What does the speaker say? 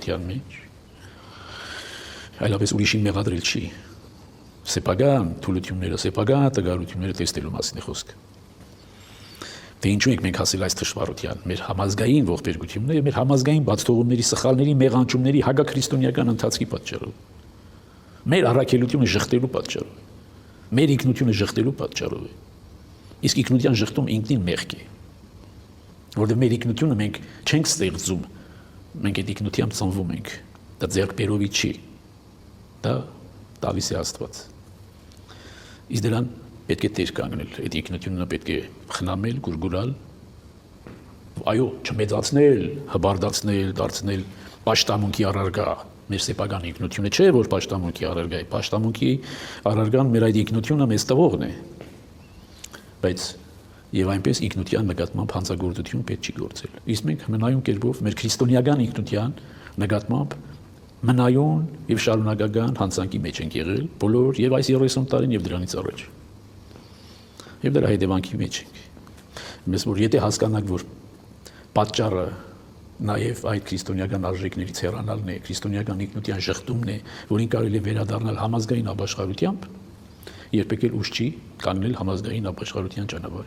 թշվառության մեջ, այլապես ուրիշին մեղադրել չի։ Սեփական թուլությունները, սեփական տգարությունները տեսնելու մասին է խոսքը։ Թե ինչու ենք մենք հասել այս թշվառության, մեր համազգային ողբերգությունները եւ մեր համազգային բացթողումների, սխալների, մեղանջումների, հակաքրիստոնեական ընթացքի պատճառով, մեր առաքելությունը շղթելու պատճառով, մեր ինքնությունը շղթելու պատճառով է։ Իսկ ինքնության շղթում ինքնին մեղք է, որովհետեւ մեր ինքնությունը մենք չենք ստեղծում, մենք այդ ինքնությամբ ծնվում ենք, դա ձեռքբերովի չի, դա տալիս է Աստված։ Իսկ դրան պետք է տեր կանգնել, այդ ինքնությունը պետք է խնամել, գուրգուրալ, այո, չմեծացնել, հբարդացնել, դարձնել պաշտամունքի առարգա։ Մեր սեփական ինքնությունը չէ, որ պաշտամունքի առարգա է, պաշտամունքի առարգան մեր այդ ինքնությունը մեզ տվողն է։ Բայց եւ այնպես ինքնության նկատմամբ հանցագործություն պետք չի գործել։ Իսկ մենք մնայուն կերպով մեր քրիստոնեական ինքնության նկատմամբ մնայուն եւ շարունակական հանցանքի մեջ ենք եղել բոլոր եւ այս 30 տարին եւ դրանից առաջ։ Եվ դրա հետևանքի մեջ ենք։ Մեզ որ եթե հասկանանք, որ պատճառը նաև այդ քրիստոնեական արժեքներից հեռանալն է, քրիստոնեական ինքնության շղթումն է, որին կարելի է վերադառնալ համազգային ապաշխարությամբ, երբեք էլ ուշ չի կանգնել համազգային ապաշխարության ճանապարհին։